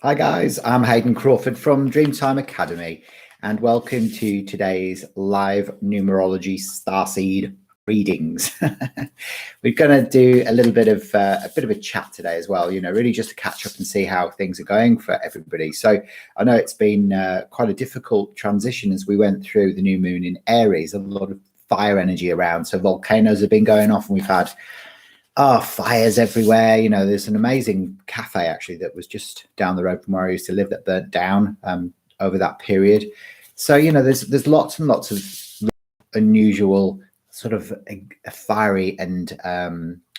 Hi guys, I'm Hayden Crawford from Dreamtime Academy and welcome to today's live numerology starseed readings. We're going to do a little bit of a chat today as well, really just to catch up and see how things are going for everybody. So I know it's been quite a difficult transition as we went through the new moon in Aries, a lot of fire energy around. So volcanoes have been going off and we've had fires everywhere. There's an amazing cafe actually that was just down the road from where I used to live that burnt down over that period. So, there's lots and lots of unusual sort of a fiery and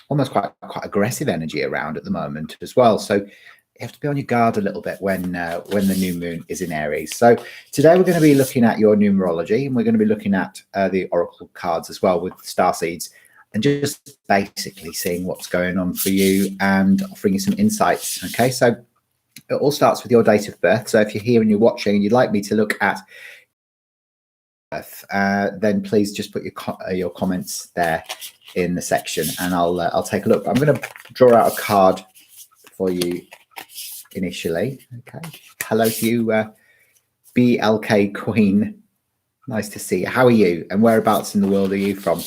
almost quite aggressive energy around at the moment as well. So you have to be on your guard a little bit when the new moon is in Aries. So today we're going to be looking at your numerology, and we're going to be looking at the oracle cards as well with starseeds, and just basically seeing what's going on for you and offering you some insights. Okay, so it all starts with your date of birth. So if you're here and you're watching and you'd like me to look at birth, then please just put your comments there in the section, and I'll take a look. I'm going to draw out a card for you initially. Okay, hello to you, BLK Queen. Nice to see you. How are you, and whereabouts in the world are you from?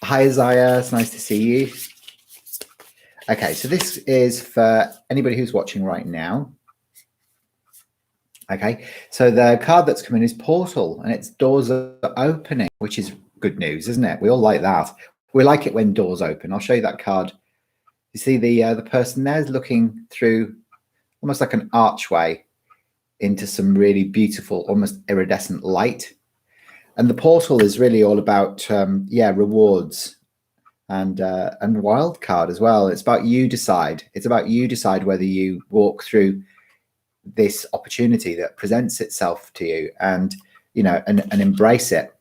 Hi, Isaiah. It's nice to see you. Okay, so this is for anybody who's watching right now. Okay, so the card that's coming is Portal, and its doors are opening, which is good news, isn't it? We all like that. We like it when doors open. I'll show you that card. You see the person there is looking through almost like an archway into some really beautiful, almost iridescent light. And the portal is really all about, rewards and wild card as well. It's about you decide. It's about you decide whether you walk through this opportunity that presents itself to you and embrace it.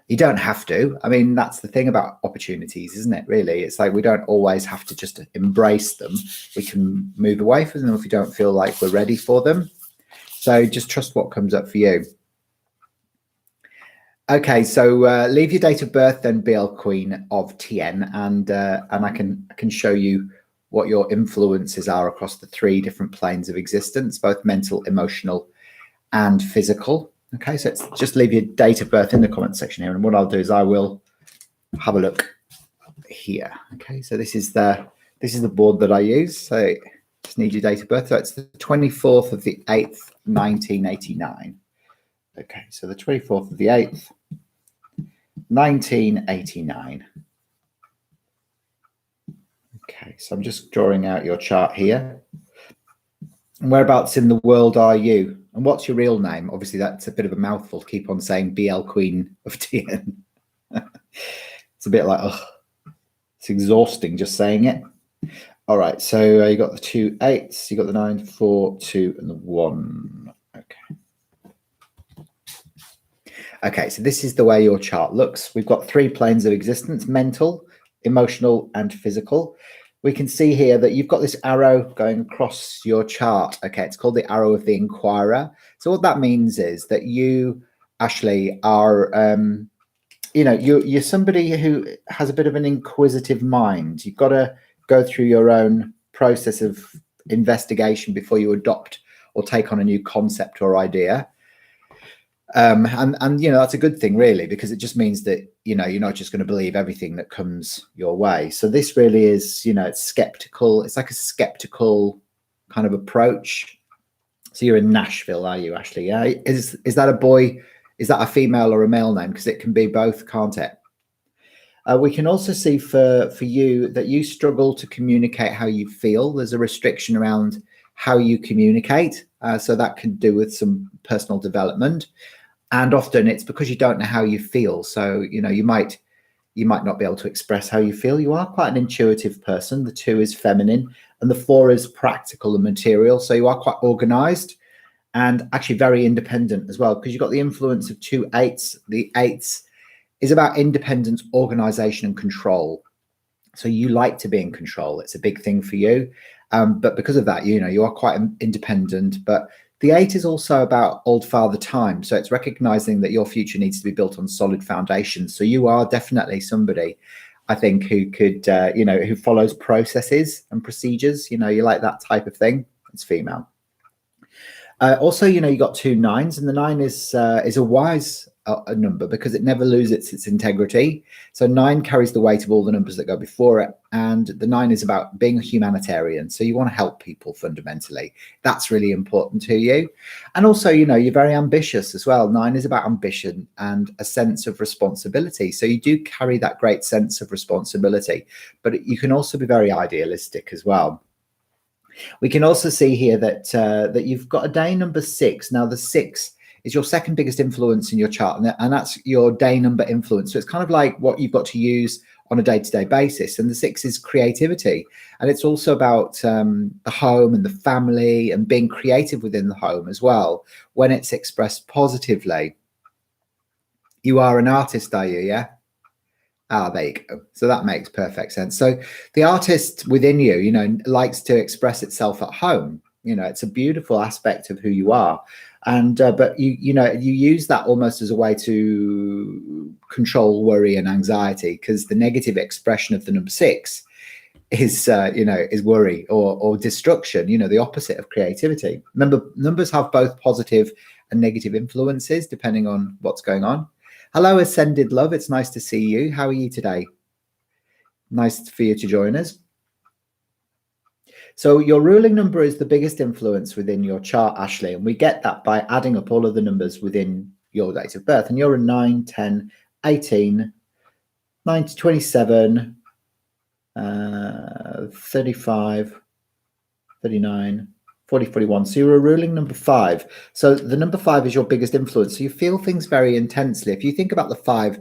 You don't have to. I mean, that's the thing about opportunities, isn't it? Really, it's like we don't always have to just embrace them. We can move away from them if we don't feel like we're ready for them. So just trust what comes up for you. Okay, so leave your date of birth, then BL Queen of TN, and I can show you what your influences are across the three different planes of existence, both mental, emotional, and physical. Okay, so it's just leave your date of birth in the comment section here, and what I'll do is I will have a look here. Okay, so this is the board that I use. So just need your date of birth. So it's the 24th of the 8th, 1989. Okay, so the 24th of the 8th, 1989. Okay, so I'm just drawing out your chart here. And whereabouts in the world are you? And what's your real name? Obviously, that's a bit of a mouthful to keep on saying BL Queen of TN. It's a bit like, it's exhausting just saying it. All right, so you got the 2 8s, you got the 9, 4, 2, and the 1. Okay. Okay, so this is the way your chart looks. We've got 3 planes of existence: mental, emotional, and physical. We can see here that you've got this arrow going across your chart. Okay, it's called the arrow of the Inquirer. So what that means is that you actually are, you're somebody who has a bit of an inquisitive mind. You've got to go through your own process of investigation before you adopt or take on a new concept or idea. And that's a good thing, really, because it just means that you're not just going to believe everything that comes your way. So this really is, it's skeptical. It's like a skeptical kind of approach. So you're in Nashville, are you, Ashley? Yeah. Is that a boy? Is that a female or a male name? Because it can be both, can't it? We can also see for you that you struggle to communicate how you feel. There's a restriction around how you communicate. So that can do with some personal development. And often it's because you don't know how you feel. So, you might not be able to express how you feel. You are quite an intuitive person. The 2 is feminine and the 4 is practical and material. So you are quite organized and actually very independent as well, because you've got the influence of 2 8s. The 8s is about independence, organization, and control. So you like to be in control. It's a big thing for you. But because of that, you are quite independent. But the 8 is also about old father time. So it's recognizing that your future needs to be built on solid foundations. So you are definitely somebody I think, who could, who follows processes and procedures. You like that type of thing. It's female. Also, you got 2 9s, and the 9 is a wise a number because it never loses its integrity. So 9 carries the weight of all the numbers that go before it, and the 9 is about being a humanitarian. So you want to help people fundamentally. That's really important to you. And also, you're very ambitious as well. 9 is about ambition and a sense of responsibility. So you do carry that great sense of responsibility, but you can also be very idealistic as well. We can also see here that that you've got a day number 6. Now, the 6 is your second biggest influence in your chart, and that's your day number influence. So it's kind of like what you've got to use on a day-to-day basis. And the 6 is creativity, and it's also about the home and the family and being creative within the home as well when it's expressed positively. You are an artist, are you? Yeah. Ah, there you go. So that makes perfect sense. So the artist within you, likes to express itself at home. It's a beautiful aspect of who you are. And but you use that almost as a way to control worry and anxiety, because the negative expression of the number 6 is is worry or destruction, the opposite of creativity. Remember, numbers have both positive and negative influences depending on what's going on. Hello, Ascended Love. It's nice to see you. How are you today? Nice for you to join us. So your ruling number is the biggest influence within your chart, Ashley, and we get that by adding up all of the numbers within your date of birth. And you're a 9, 10, 18, 9 to 27, 35, 39, 40, 41. So you're a ruling number 5. So the number 5 is your biggest influence. So you feel things very intensely. If you think about the 5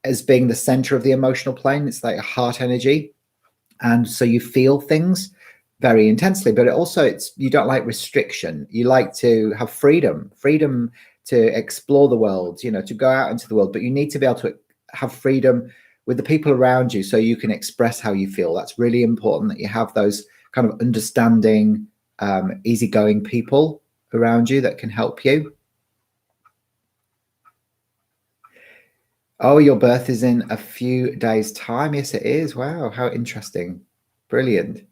as being the center of the emotional plane, it's like a heart energy. And so you feel things very intensely, but you don't like restriction. You like to have freedom to explore the world, to go out into the world, but you need to be able to have freedom with the people around you so you can express how you feel. That's really important, that you have those kind of understanding, easygoing people around you that can help you. Oh, your birth is in a few days' time. Yes, it is. Wow, how interesting. Brilliant.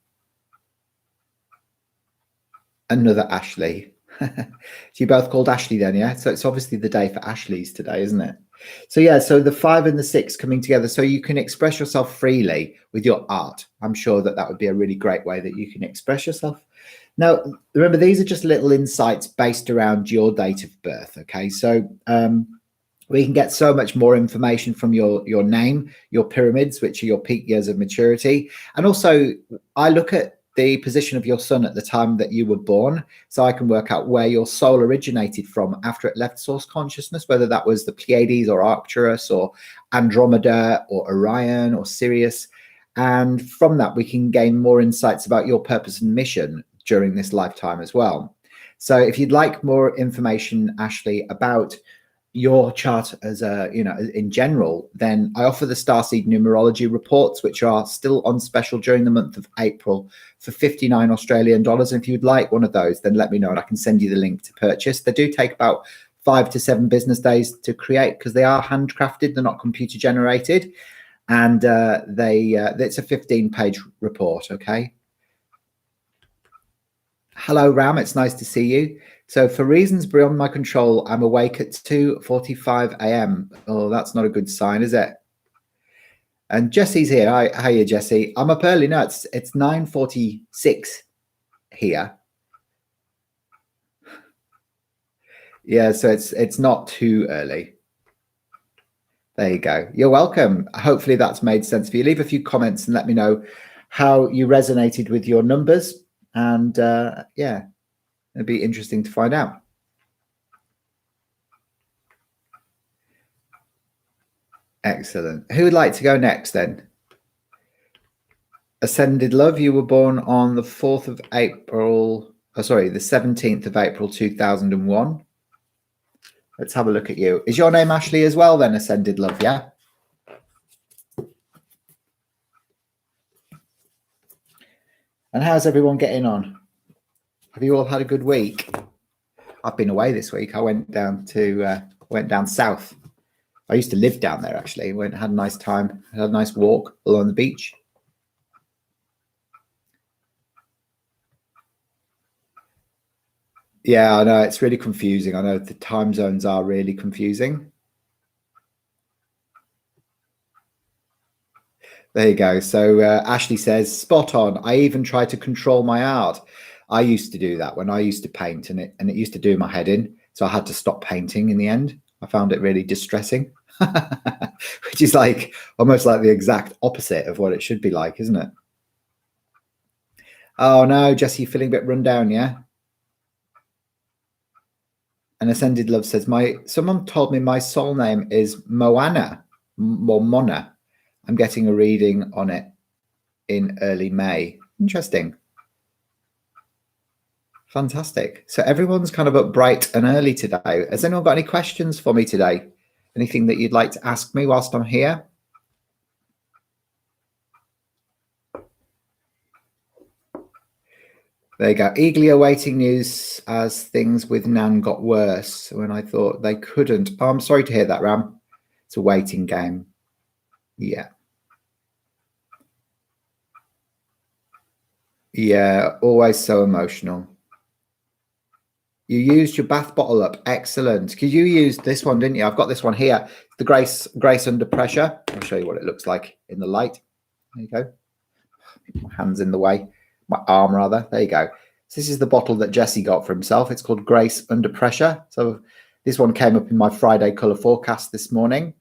Another Ashley. So you both called Ashley then, yeah? So it's obviously the day for Ashleys today, isn't it? So yeah, so the 5 and the 6 coming together, so you can express yourself freely with your art. I'm sure that would be a really great way that you can express yourself. Now, remember, these are just little insights based around your date of birth, okay? So we can get so much more information from your name, your pyramids, which are your peak years of maturity. And also, I look at the position of your sun at the time that you were born, so I can work out where your soul originated from after it left source consciousness, whether that was the Pleiades or Arcturus or Andromeda or Orion or Sirius. And from that, we can gain more insights about your purpose and mission during this lifetime as well. So if you'd like more information, Ashley, about your chart as in general, then I offer the Starseed Numerology Reports, which are still on special during the month of April for 59 Australian dollars. And if you'd like one of those, then let me know and I can send you the link to purchase. They do take about 5 to 7 business days to create because they are handcrafted. They're not computer generated. And it's a 15-page report, okay? Hello, Ram. It's nice to see you. So for reasons beyond my control, I'm awake at 2:45 a.m. Oh, that's not a good sign, is it? And Jesse's here. Hi, hiya, Jesse. I'm up early. No, it's 9:46 here. Yeah, so it's not too early. There you go. You're welcome. Hopefully that's made sense for you. Leave a few comments and let me know how you resonated with your numbers. And yeah, it'd be interesting to find out. Excellent. Who would like to go next then? Ascended Love, you were born on the 4th of April. Oh, sorry, the 17th of April, 2001. Let's have a look at you. Is your name Ashley as well then, Ascended Love, yeah? And how's everyone getting on? Have you all had a good week? I've been away this week. I went down south. I used to live down there, actually. Went, had a nice time, had a nice walk along the beach. Yeah, I know, it's really confusing. I know the time zones are really confusing. There you go. So Ashley says, spot on. I even try to control my art. I used to do that when I used to paint, and it used to do my head in. So I had to stop painting in the end. I found it really distressing, which is like almost like the exact opposite of what it should be like, isn't it? Oh no, Jesse, you feeling a bit run down, yeah? And Ascended Love says, someone told me my soul name is Moana or Mona. I'm getting a reading on it in early May. Interesting. Fantastic. So everyone's kind of up bright and early today. Has anyone got any questions for me today? Anything that you'd like to ask me whilst I'm here? There you go. Eagerly awaiting news as things with Nan got worse when I thought they couldn't. Oh, I'm sorry to hear that, Ram. It's a waiting game. Yeah. Yeah, always so emotional. You used your bath bottle up. Excellent. Because you used this one, didn't you? I've got this one here. The Grace Under Pressure. I'll show you what it looks like in the light. There you go. My hand's in the way. My arm, rather. There you go. So this is the bottle that Jesse got for himself. It's called Grace Under Pressure. So this one came up in my Friday colour forecast this morning.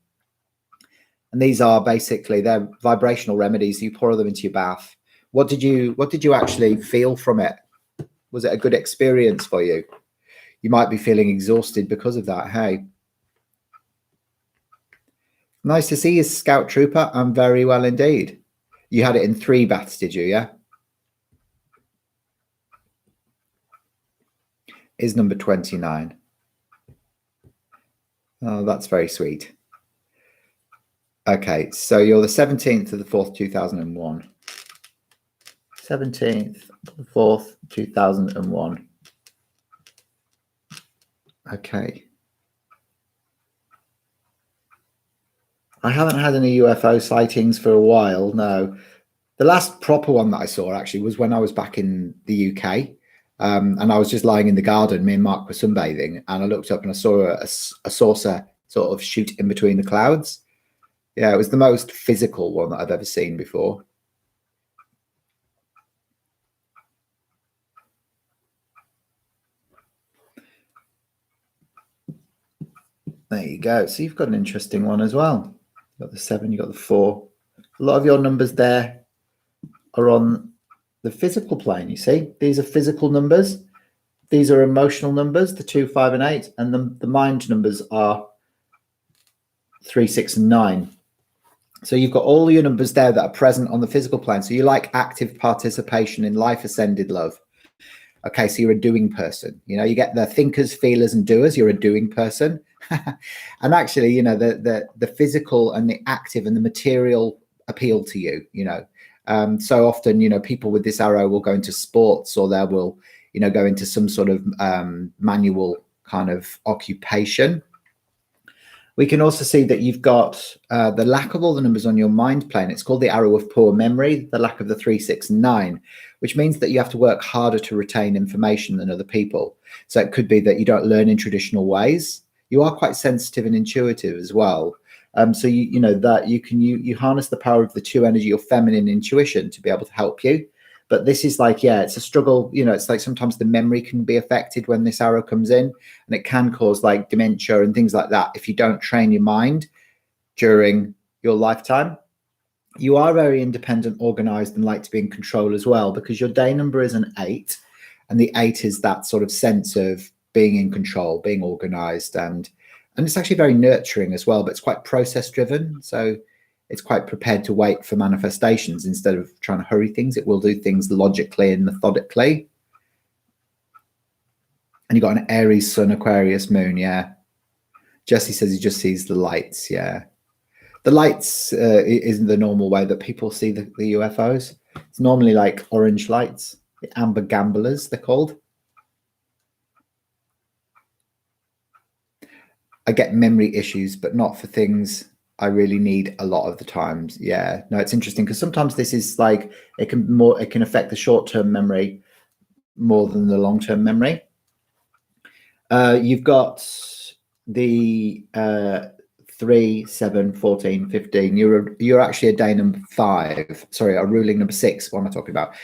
And these are basically, they're vibrational remedies. You pour them into your bath. What did you actually feel from it? Was it a good experience for you? You might be feeling exhausted because of that. Hey, nice to see you, Scout Trooper. I'm very well indeed. You had it in 3 baths, did you? Yeah. Is number 29. Oh, that's very sweet. Okay, so you're the 17th of the 4th, 2001. 17th of the 4th, 2001. Okay. I haven't had any UFO sightings for a while, no. The last proper one that I saw actually was when I was back in the UK. And I was just lying in the garden. Me and Mark were sunbathing, and I looked up and I saw a saucer sort of shoot in between the clouds. Yeah, it was the most physical one that I've ever seen before. There you go. So you've got an interesting one as well. You've got the 7, you've got the 4. A lot of your numbers there are on the physical plane, you see. These are physical numbers. These are emotional numbers, the 2, 5, and 8. And the mind numbers are 3, 6, and 9. So you've got all your numbers there that are present on the physical plane. So you like active participation in life, Ascended Love. Okay, so you're a doing person. You know, you get the thinkers, feelers, and doers. You're a doing person. And actually, you know, the physical and the active and the material appeal to you, you know. So often, you know, people with this arrow will go into sports, or they will, you know, go into some sort of manual kind of occupation. We can also see that you've got the lack of all the numbers on your mind plane. It's called the arrow of poor memory, the lack of the 3, 6, and 9, which means that you have to work harder to retain information than other people. So it could be that you don't learn in traditional ways. You are quite sensitive and intuitive as well. So you know that you harness the power of the 2 energy, your feminine intuition, to be able to help you. But this is like, yeah, it's a struggle. You know, it's like sometimes the memory can be affected when this arrow comes in, and it can cause like dementia and things like that if you don't train your mind during your lifetime. You are very independent, organized, and like to be in control as well, because your day number is an 8, and the 8 is that sort of sense of being in control, being organized, and it's actually very nurturing as well, but it's quite process driven. So it's quite prepared to wait for manifestations instead of trying to hurry things. It will do things logically and methodically. And you've got an Aries Sun, Aquarius Moon, yeah. Jesse says he just sees the lights, yeah. The lights isn't the normal way that people see the UFOs. It's normally like orange lights, the amber gamblers, they're called. I get memory issues, but not for things I really need a lot of the times. Yeah, no, it's interesting because sometimes this is like it can affect the short-term memory more than the long-term memory. You've got the 3, 7, 14, 15. You're actually a day number 5. Sorry, a ruling number 6. What am I talking about?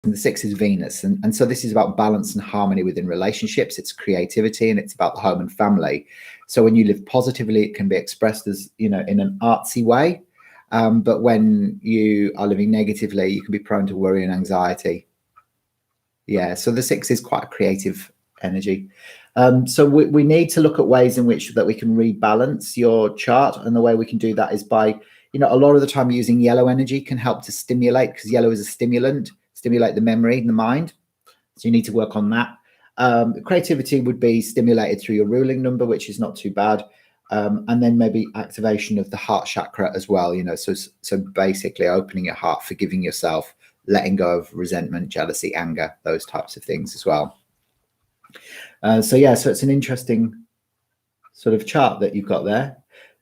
And the 6 is Venus, and so this is about balance and harmony within relationships. It's creativity, and it's about the home and family. So when you live positively, it can be expressed as, you know, in an artsy way, but when you are living negatively, you can be prone to worry and anxiety. Yeah, so the 6 is quite a creative energy. So we need to look at ways in which that we can rebalance your chart, and the way we can do that is by, you know, a lot of the time using yellow energy can help to stimulate, because yellow is a stimulant, stimulate the memory in the mind. So you need to work on that. Creativity would be stimulated through your ruling number, which is not too bad. And then maybe activation of the heart chakra as well, you know, so basically opening your heart, forgiving yourself, letting go of resentment, jealousy, anger, those types of things as well. So yeah, so it's an interesting sort of chart that you've got there.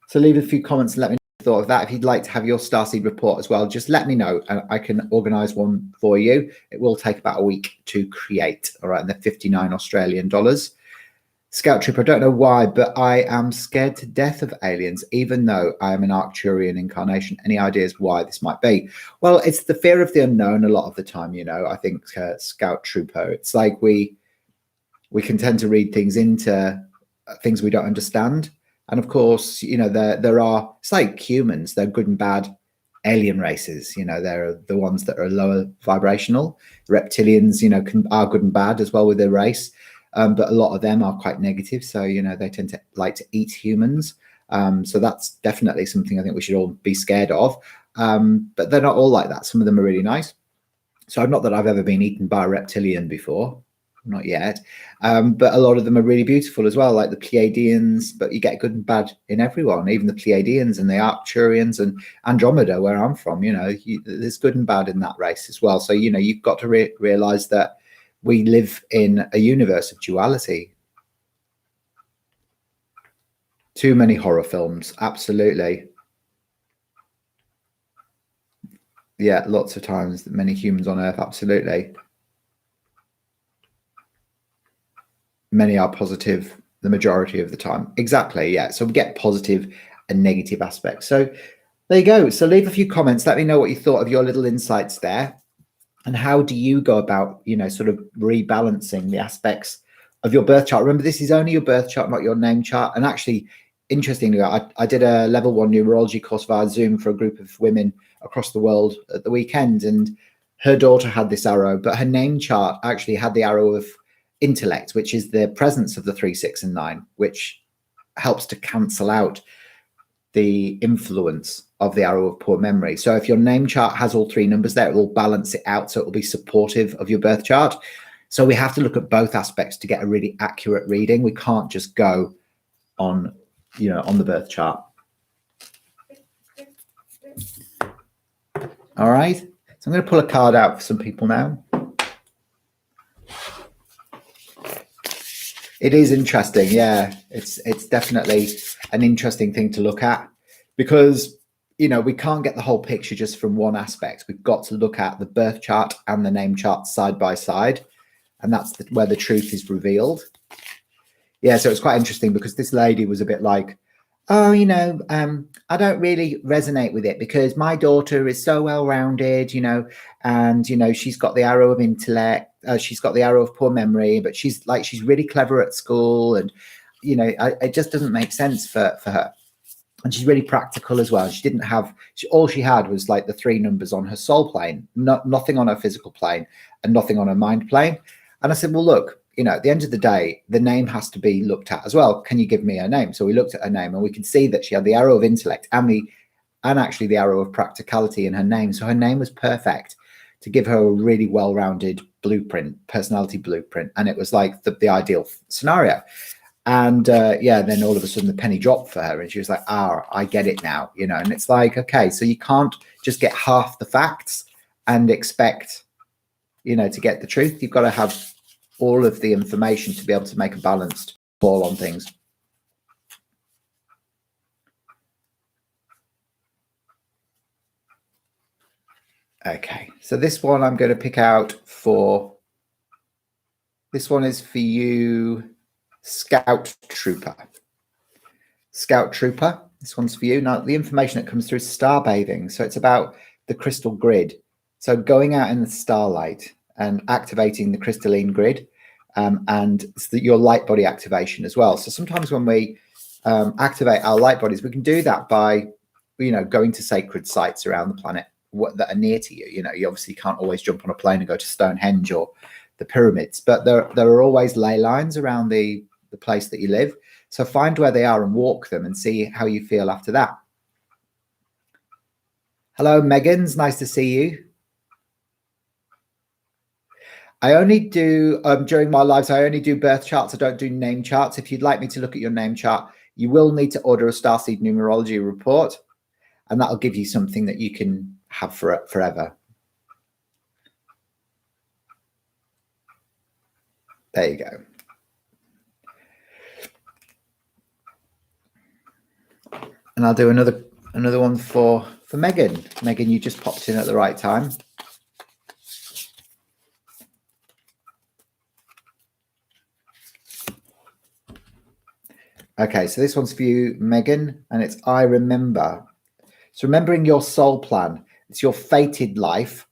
So leave a few comments and let me know what you thought of that. If you'd like to have your Starseed report as well, just let me know and I can organize one for you. It will take about a week to create. All right, and they're 59 Australian dollars. Scout Trooper, I don't know why, but I am scared to death of aliens, even though I am an Arcturian incarnation. Any ideas why this might be? Well, it's the fear of the unknown a lot of the time, you know. I think, Scout Trooper, it's like we can tend to read things into things we don't understand. And of course, you know, there are, it's like humans, they're good and bad alien races. You know, they're the ones that are lower vibrational. Reptilians, you know, are good and bad as well with their race. But a lot of them are quite negative. So, you know, they tend to like to eat humans. So that's definitely something I think we should all be scared of. But they're not all like that. Some of them are really nice. So not that I've ever been eaten by a reptilian before, not yet. But a lot of them are really beautiful as well, like the Pleiadians, but you get good and bad in everyone, even the Pleiadians and the Arcturians and Andromeda, where I'm from, you know, there's good and bad in that race as well. So, you know, you've got to realize that we live in a universe of duality. Too many horror films, absolutely. Yeah, lots of times, many humans on Earth, absolutely. Many are positive the majority of the time. Exactly, yeah. So we get positive and negative aspects. So there you go. So leave a few comments. Let me know what you thought of your little insights there. And how do you go about, you know, sort of rebalancing the aspects of your birth chart? Remember, this is only your birth chart, not your name chart. And actually, interestingly, I did a level 1 numerology course via Zoom for a group of women across the world at the weekend. And her daughter had this arrow, but her name chart actually had the arrow of intellect, which is the presence of the 3, 6, and 9, which helps to cancel out the influence of the arrow of poor memory. So if your name chart has all 3 numbers there, it will balance it out, so it will be supportive of your birth chart. So we have to look at both aspects to get a really accurate reading. We can't just go on, you know, on the birth chart. All right, so I'm going to pull a card out for some people now. It is interesting, yeah. It's definitely an interesting thing to look at, because, you know, we can't get the whole picture just from one aspect. We've got to look at the birth chart and the name chart side by side, and that's where the truth is revealed. Yeah, so it's quite interesting because this lady was a bit like, oh, you know, I don't really resonate with it because my daughter is so well-rounded, you know, and, you know, she's got the arrow of intellect, she's got the arrow of poor memory, but she's really clever at school, and, you know, it just doesn't make sense for her. And she's really practical as well. She didn't have, all she had was like the 3 numbers on her soul plane, nothing on her physical plane and nothing on her mind plane. And I said, well, look, you know, at the end of the day, the name has to be looked at as well. Can you give me her name? So we looked at her name and we could see that she had the arrow of intellect and actually the arrow of practicality in her name. So her name was perfect to give her a really well-rounded blueprint, personality blueprint. And it was like the ideal scenario. And yeah, then all of a sudden the penny dropped for her and she was like, I get it now, you know. And it's like, okay, so you can't just get half the facts and expect, you know, to get the truth. You've got to have all of the information to be able to make a balanced call on things. Okay, so this one I'm going to pick out for, this one is for you, Scout Trooper. Scout Trooper, this one's for you. Now, the information that comes through is star bathing. So it's about the crystal grid. So going out in the starlight and activating the crystalline grid, and your light body activation as well. So sometimes when we activate our light bodies, we can do that by, going to sacred sites around the planet that are near to you. You obviously can't always jump on a plane and go to Stonehenge or the pyramids, but there are always ley lines around the place that you live. So find where they are and walk them and see how you feel after that. Hello, Megan's nice to see you. I only do, during my lives, I only do birth charts. I don't do name charts. If you'd like me to look at your name chart, you will need to order a Starseed Numerology Report, and that'll give you something that you can have forever. There you go. And I'll do another one for Megan. Megan, you just popped in at the right time. Okay, so this one's for you, Megan, and it's I remember. So remembering your soul plan, it's your fated life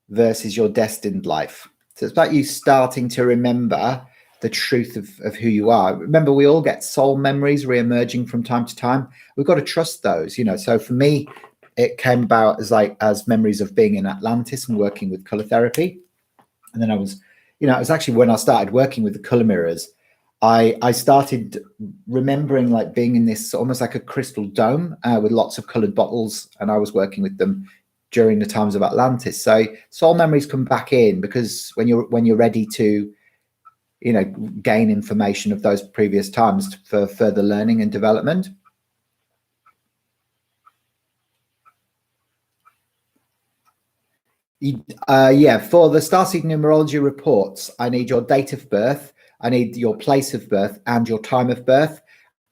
versus your destined life. So it's about you starting to remember the truth of who you are. Remember, we all get soul memories re-emerging from time to time. We've got to trust those, So for me, it came about as memories of being in Atlantis and working with color therapy. And then I was, it was actually when I started working with the color mirrors, I started remembering being in this almost like a crystal dome with lots of colored bottles, and I was working with them during the times of Atlantis. So soul memories come back in because when you're ready to, gain information of those previous times for further learning and development. Yeah, for the Starseed Numerology Reports, I need your date of birth, I need your place of birth and your time of birth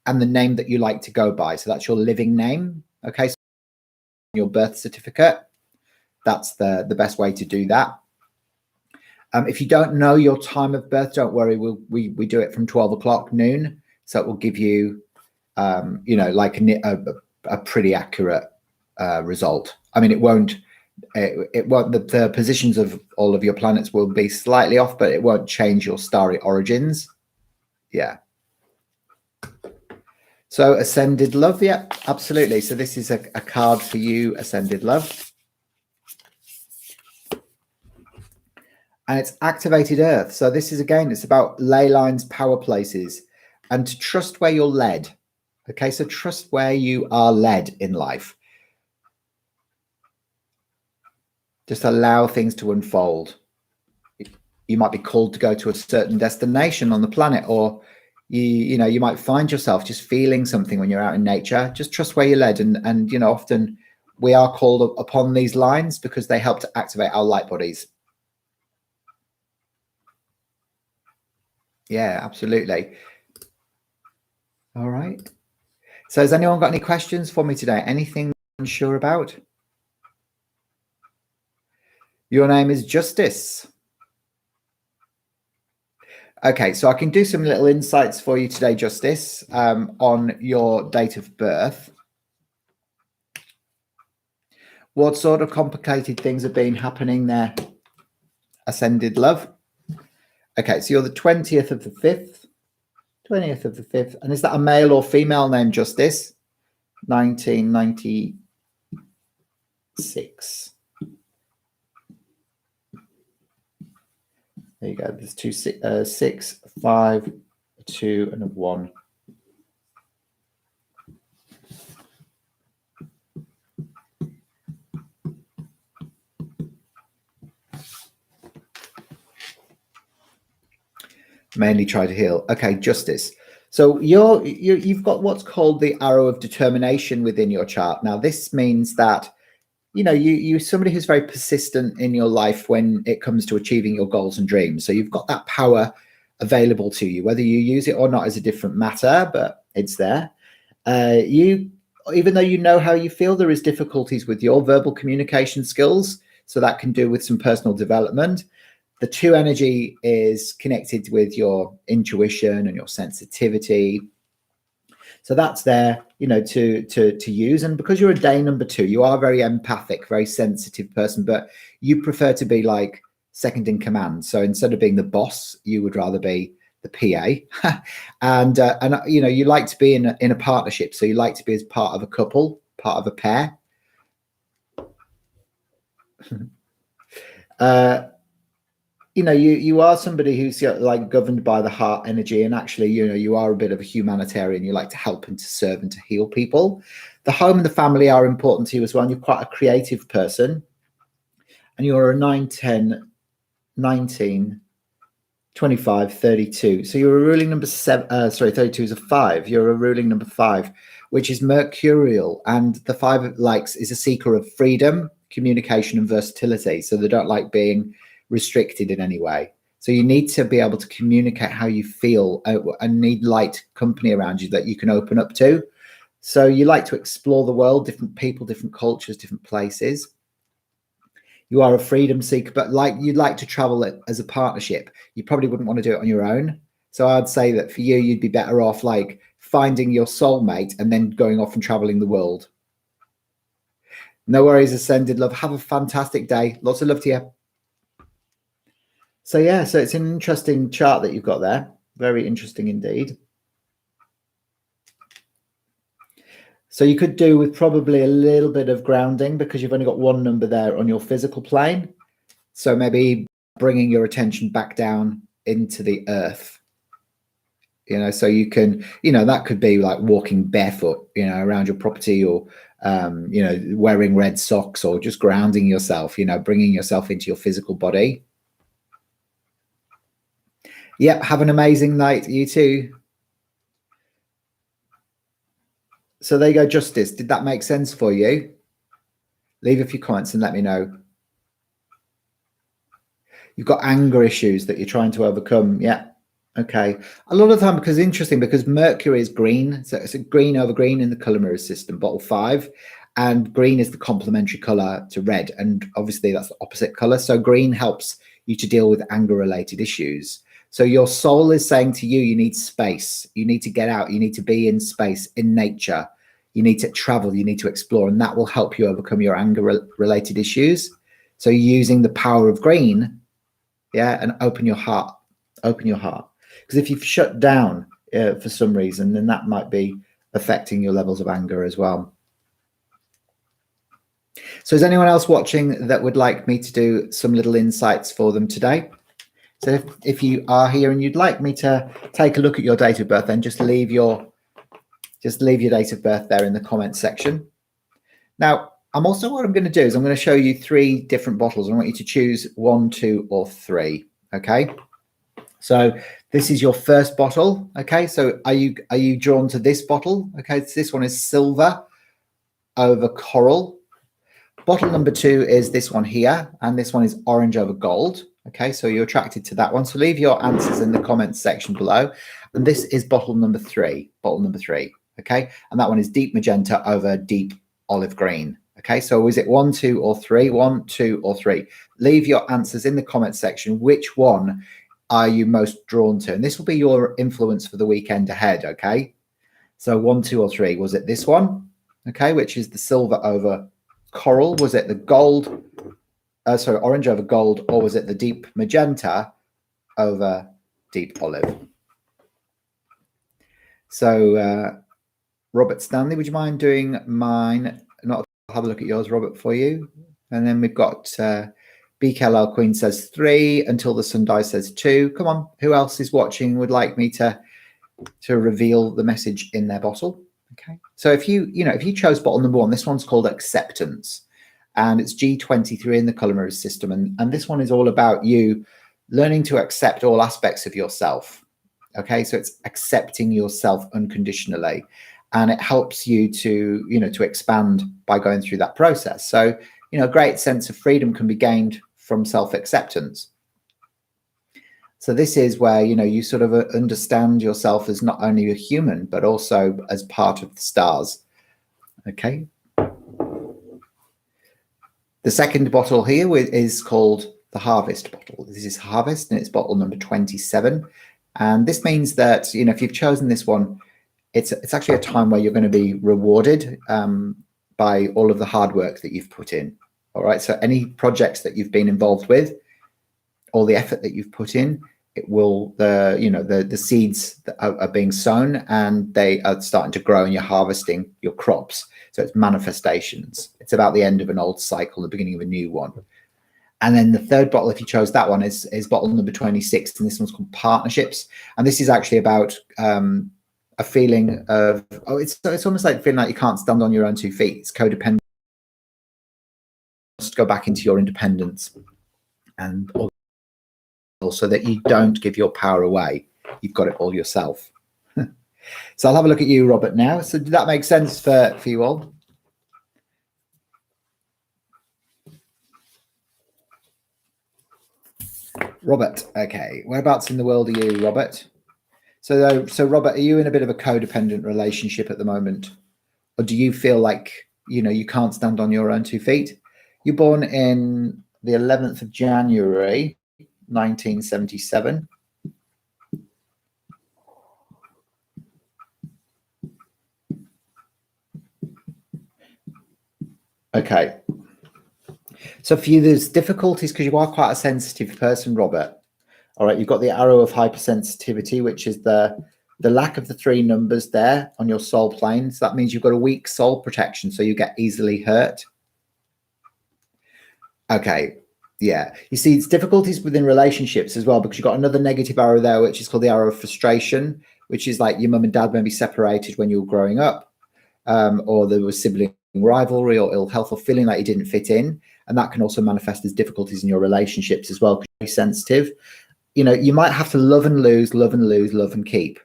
and the name that you like to go by. So that's your living name. Okay, so your birth certificate. That's the best way to do that. If you don't know your time of birth, don't worry. We do it from 12 o'clock noon. So it will give you, like a pretty accurate result. I mean, it won't, the positions of all of your planets will be slightly off, but it won't change your starry origins. Yeah. So Ascended Love, yeah, absolutely. So this is a card for you, Ascended Love. And it's activated Earth. So this is, again, it's about ley lines, power places, and to trust where you're led. Okay, so trust where you are led in life. Just allow things to unfold. You might be called to go to a certain destination on the planet, or you might find yourself just feeling something when you're out in nature. Just trust where you're led, and often we are called upon these lines because they help to activate our light bodies. Yeah, absolutely. All right. So has anyone got any questions for me today? Anything you're unsure about? Your name is Justice. Okay, so I can do some little insights for you today, Justice, on your date of birth. What sort of complicated things have been happening there, Ascended Love? Okay, so you're the 20th of the 5th. 20th of the 5th. And is that a male or female name, Justice? 1996. There you go. There's 2, 6, 5, 2, and a 1. Mainly try to heal. Okay, Justice. So you've got what's called the arrow of determination within your chart. Now, this means that you're somebody who's very persistent in your life when it comes to achieving your goals and dreams. So you've got that power available to you. Whether you use it or not is a different matter, but it's there. Even though you know how you feel, there is difficulties with your verbal communication skills. So that can do with some personal development. The 2 energy is connected with your intuition and your sensitivity. So that's there, to use. And because you're a day number 2, you are very empathic, very sensitive person, but you prefer to be like second in command. So instead of being the boss, you would rather be the PA. and you like to be in a partnership. So you like to be as part of a couple, part of a pair. You are somebody who's like governed by the heart energy, and actually, you are a bit of a humanitarian. You like to help and to serve and to heal people. The home and the family are important to you as well. And you're quite a creative person, and you're a 9, 10, 19, 25, 32. So you're a ruling number 7. 32 is a 5. You're a ruling number 5, which is mercurial, and the 5 of likes is a seeker of freedom, communication, and versatility. So they don't like being restricted in any way. So you need to be able to communicate how you feel, and need light company around you that you can open up to. So you like to explore the world, different people, different cultures, different places. You are a freedom seeker, but you'd like to travel as a partnership. You probably wouldn't want to do it on your own. So I'd say that for you, you'd be better off like finding your soulmate and then going off and traveling the world. No worries, Ascended Love. Have a fantastic day. Lots of love to you. So yeah, so it's an interesting chart that you've got there. Very interesting indeed. So you could do with probably a little bit of grounding, because you've only got 1 number there on your physical plane. So maybe bringing your attention back down into the earth. So you can, that could be like walking barefoot, around your property, or, wearing red socks, or just grounding yourself, bringing yourself into your physical body. Yep. Have an amazing night. You too. So there you go, Justice. Did that make sense for you? Leave a few comments and let me know. You've got anger issues that you're trying to overcome. Yeah. Okay. A lot of the time, because Mercury is green. So it's a green over green in the color mirror system, bottle 5. And green is the complementary color to red. And obviously that's the opposite color. So green helps you to deal with anger related issues. So your soul is saying to you, you need space. You need to get out. You need to be in space, in nature. You need to travel. You need to explore. And that will help you overcome your anger related issues. So using the power of green, and open your heart. Open your heart. Because if you've shut down for some reason, then that might be affecting your levels of anger as well. So is anyone else watching that would like me to do some little insights for them today? So if you are here and you'd like me to take a look at your date of birth, then just leave your date of birth there in the comment section. Now, what I'm going to do is I'm going to show you 3 different bottles. I want you to choose 1, 2, or 3. Okay. So this is your first bottle. Okay. So are you drawn to this bottle? Okay. So this one is silver over coral. Bottle number 2 is this one here, and this one is orange over gold. Okay, so you're attracted to that one. So leave your answers in the comments section below. And this is bottle number 3. Okay, and that one is deep magenta over deep olive green. Okay, so is it 1, 2, or 3? 1, 2, or 3? Leave your answers in the comments section. Which one are you most drawn to? And this will be your influence for the weekend ahead. Okay, so 1, 2, or 3. Was it this one? Okay, which is the silver over coral? Was it the gold? Orange over gold, or was it the deep magenta over deep olive? So, Robert Stanley, would you mind doing mine? I'll have a look at yours, Robert, for you. And then we've got BKLL Queen says 3, Until the Sun Dies says 2. Come on, who else is watching would like me to reveal the message in their bottle? Okay, so if you chose bottle number 1, this one's called Acceptance. And it's G23 in the color mirror system. And this one is all about you learning to accept all aspects of yourself. Okay, so it's accepting yourself unconditionally. And it helps you to, to expand by going through that process. So, a great sense of freedom can be gained from self-acceptance. So this is where, you sort of understand yourself as not only a human, but also as part of the stars. Okay. The second bottle here is called the Harvest bottle. This is Harvest, and it's bottle number 27. And this means that, if you've chosen this one, it's actually a time where you're going to be rewarded by all of the hard work that you've put in. All right. So any projects that you've been involved with, all the effort that you've put in, it will the seeds that are being sown, and they are starting to grow, and you're harvesting your crops. So it's manifestations. It's about the end of an old cycle, the beginning of a new one. And then the third bottle, if you chose that one, is bottle number 26, and this one's called Partnerships. And this is actually about a feeling of, it's almost like feeling like you can't stand on your own 2 feet. It's codependent. Just go back into your independence, and also that you don't give your power away. You've got it all yourself. So I'll have a look at you, Robert, now. So did that make sense for you all? Robert, okay. Whereabouts in the world are you, Robert? So Robert, are you in a bit of a codependent relationship at the moment? Or do you feel like, you can't stand on your own 2 feet? You're born in the 11th of January, 1977. Okay. So for you, there's difficulties because you are quite a sensitive person, Robert. All right, you've got the arrow of hypersensitivity, which is the lack of the 3 numbers there on your soul plane. So that means you've got a weak soul protection, so you get easily hurt. Okay, yeah. You see, it's difficulties within relationships as well, because you've got another negative arrow there, which is called the arrow of frustration, which is like your mum and dad maybe separated when you were growing up, or there was sibling rivalry or ill health, or feeling like you didn't fit in. And that can also manifest as difficulties in your relationships as well, because you're sensitive. You might have to love and lose, love and lose, love and keep.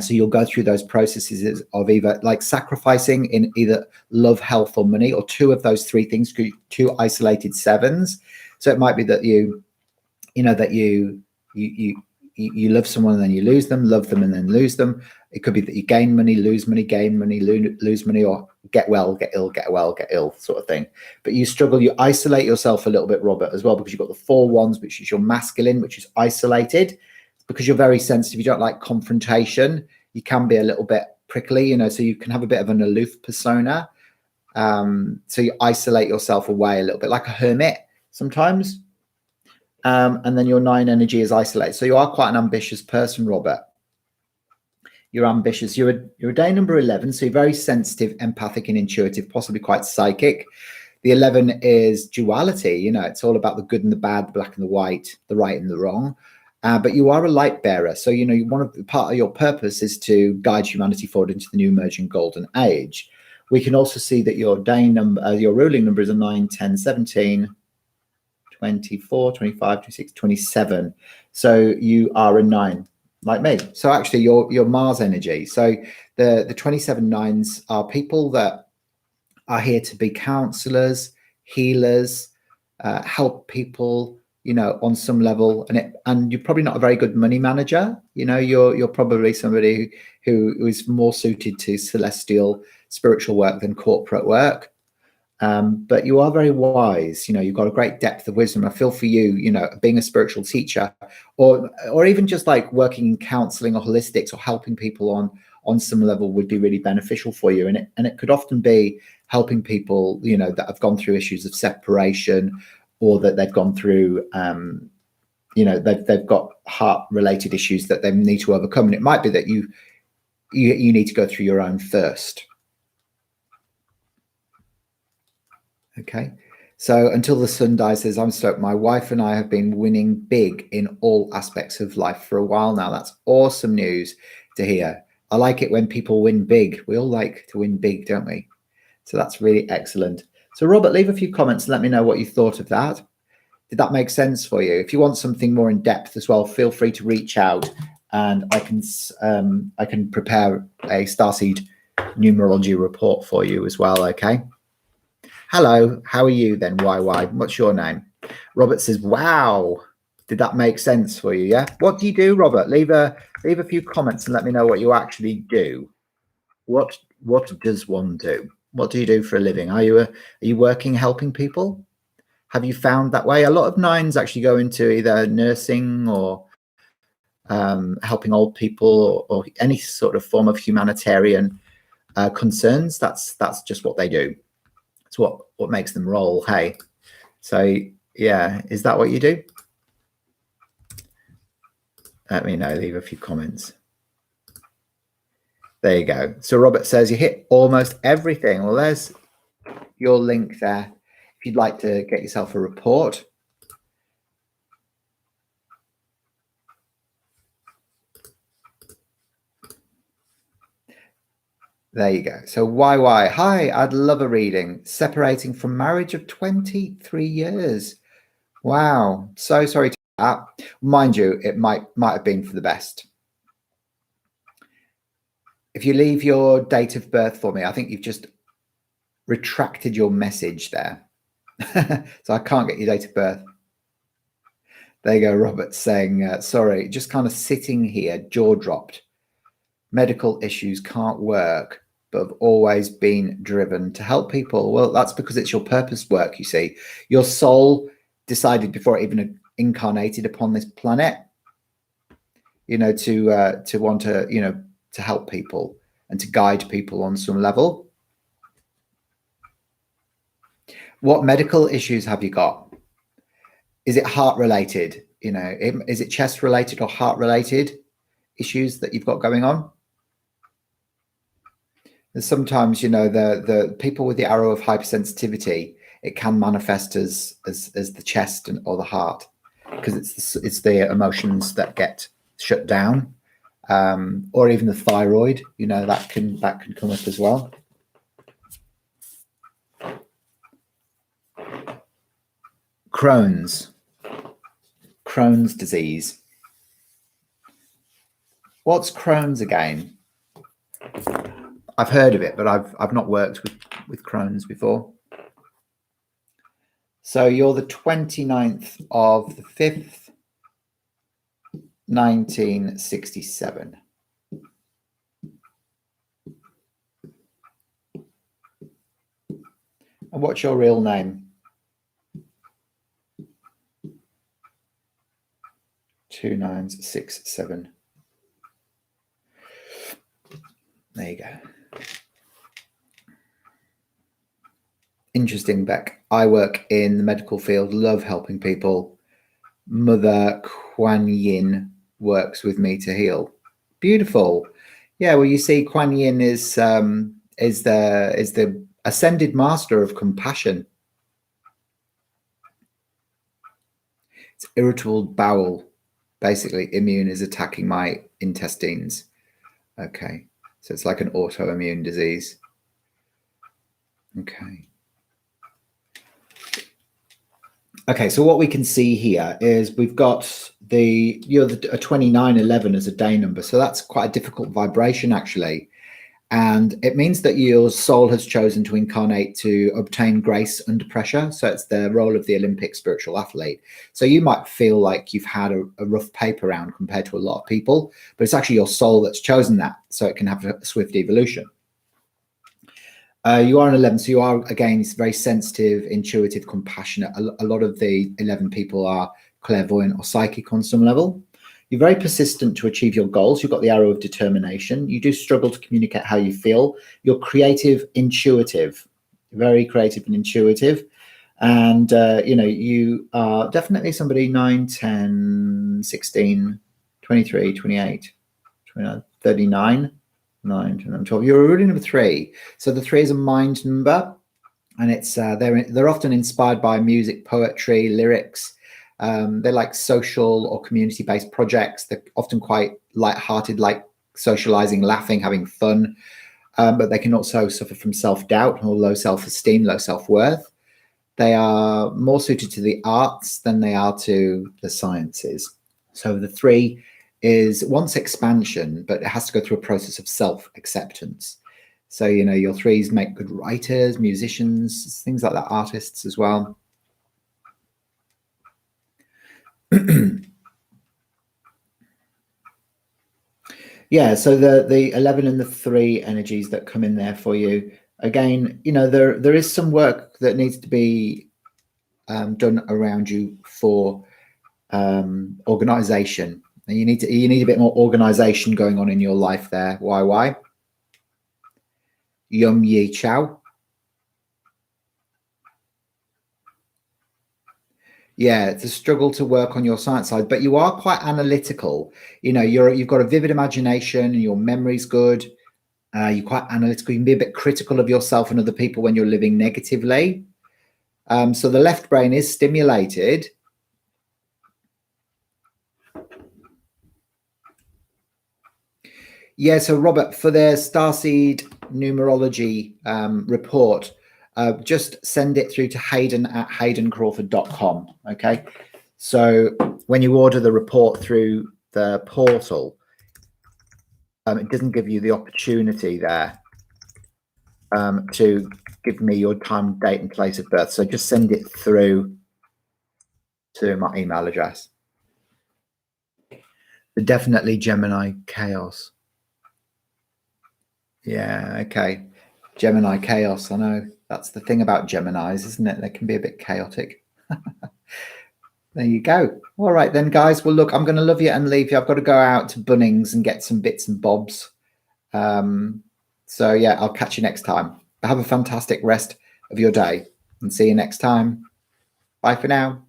So you'll go through those processes of either like sacrificing in either love, health, or money, or 2 of those 3 things, 2 isolated 7s. So it might be that you love someone and then you lose them, love them and then lose them. It could be that you gain money, lose money, gain money, lose money, or get well, get ill, get well, get ill, sort of thing. But you struggle, you isolate yourself a little bit, Robert, as well, because you've got the 4 wands, which is your masculine, which is isolated. Because you're very sensitive, you don't like confrontation. You can be a little bit prickly, so you can have a bit of an aloof persona. So you isolate yourself away a little bit, like a hermit sometimes. And then your 9 energy is isolated. So you are quite an ambitious person, Robert. You're ambitious. You're a day number 11, so you're very sensitive, empathic, and intuitive, possibly quite psychic. The 11 is duality. It's all about the good and the bad, the black and the white, the right and the wrong. But you are a light bearer. So, part of your purpose is to guide humanity forward into the new emerging golden age. We can also see that your day number, your ruling number is a 9, 10, 17, 24, 25, 26, 27. So you are a 9, like me. So actually you're Mars energy. So the 27 9s are people that are here to be counselors, healers, help people, on some level. And you're probably not a very good money manager. You're probably somebody who is more suited to celestial spiritual work than corporate work. But you are very wise. You've got a great depth of wisdom. I feel for you, being a spiritual teacher, or even just like working in counseling or holistics or helping people on some level would be really beneficial for you. And it could often be helping people, that have gone through issues of separation, or that they've gone through, they've got heart-related issues that they need to overcome. And it might be that you need to go through your own first. Okay, so until the sun dies, says, I'm stoked. My wife and I have been winning big in all aspects of life for a while now. That's awesome news to hear. I like it when people win big. We all like to win big, don't we? So that's really excellent. So Robert, leave a few comments and let me know what you thought of that. Did that make sense for you? If you want something more in depth as well, feel free to reach out, and I can prepare a Starseed Numerology Report for you as well. Okay. Hello, how are you then, YY? What's your name? Robert says, wow. Did that make sense for you? Yeah. What do you do, Robert? Leave a few comments and let me know what you actually do. What does one do? What do you do for a living? Are you working helping people? Have you found that way? A lot of nines actually go into either nursing or helping old people or any sort of form of humanitarian concerns. That's just what they do. It's what makes them roll. Hey, so yeah, is that what you do? Let me know. Leave a few comments. There you go. So Robert says you hit almost everything. Well, there's your link there. If you'd like to get yourself a report. There you go. So YY, hi, I'd love a reading. Separating from marriage of 23 years. Wow. So sorry to that. Mind you, it might have been for the best. If you leave your date of birth for me, I think you've just retracted your message there. So I can't get your date of birth. There you go, Robert saying, sorry, just kind of sitting here, jaw dropped. Medical issues can't work, but have always been driven to help people. Well, that's because it's your purpose work, you see. Your soul decided before it even incarnated upon this planet, you know, to want to, you know, to help people and to guide people on some level. What medical issues have you got? Is it heart related? You know, is it chest related or heart related issues that you've got going on? And sometimes, you know, the people with the arrow of hypersensitivity, it can manifest as the chest or the heart, because it's the emotions that get shut down, or even the thyroid. You know, that can come up as well. Crohn's disease. What's Crohn's again? I've heard of it, but I've not worked with Crohn's before. So you're the 29th of the 5th, 1967. And what's your real name? 2967. There you go. Interesting, Beck. I work in the medical field, love helping people. Mother Kuan Yin works with me to heal. Beautiful. Yeah, well, you see, Kuan Yin is the ascended master of compassion. It's irritable bowel. Basically, immune is attacking my intestines. Okay, so it's like an autoimmune disease. Okay. Okay, so what we can see here is we've got a 2911 as a day number. So that's quite a difficult vibration, actually. And it means that your soul has chosen to incarnate to obtain grace under pressure. So it's the role of the Olympic spiritual athlete. So you might feel like you've had a rough paper round compared to a lot of people, but it's actually your soul that's chosen that, so it can have a swift evolution. You are an 11, so you are, again, very sensitive, intuitive, compassionate. A lot of the 11 people are clairvoyant or psychic on some level. You're very persistent to achieve your goals. You've got the arrow of determination. You do struggle to communicate how you feel. You're creative, intuitive, very creative and intuitive. And, you know, you are definitely somebody 9, 10, 16, 23, 28, 29, 39, 9, 10, 12. You're already number 3. So the 3 is a mind number. And it's they're often inspired by music, poetry, lyrics. They're like social or community-based projects. They're often quite light-hearted, like socializing, laughing, having fun. But they can also suffer from self-doubt or low self-esteem, low self-worth. They are more suited to the arts than they are to the sciences. So the 3 is once expansion, but it has to go through a process of self-acceptance. So, you know, your 3s make good writers, musicians, things like that, artists as well. Yeah, so the 11 and the 3 energies that come in there for you, again, you know, there is some work that needs to be done around you for organization. And you need a bit more organization going on in your life there. Why? Yum Yi Chow. Yeah, it's a struggle to work on your science side, but you are quite analytical. You know, you've got a vivid imagination and your memory's good. You're quite analytical. You can be a bit critical of yourself and other people when you're living negatively. So the left brain is stimulated. Yeah, so Robert, for the Starseed Numerology report, just send it through to hayden@haydencrawford.com. Okay. So when you order the report through the portal, it doesn't give you the opportunity there to give me your time, date, and place of birth. So just send it through to my email address. Definitely Gemini chaos. Yeah, okay. Gemini chaos. I know that's the thing about Geminis, isn't it? They can be a bit chaotic. There you go. All right then, guys. Well, look, I'm going to love you and leave you. I've got to go out to Bunnings and get some bits and bobs. So yeah, I'll catch you next time. Have a fantastic rest of your day and see you next time. Bye for now.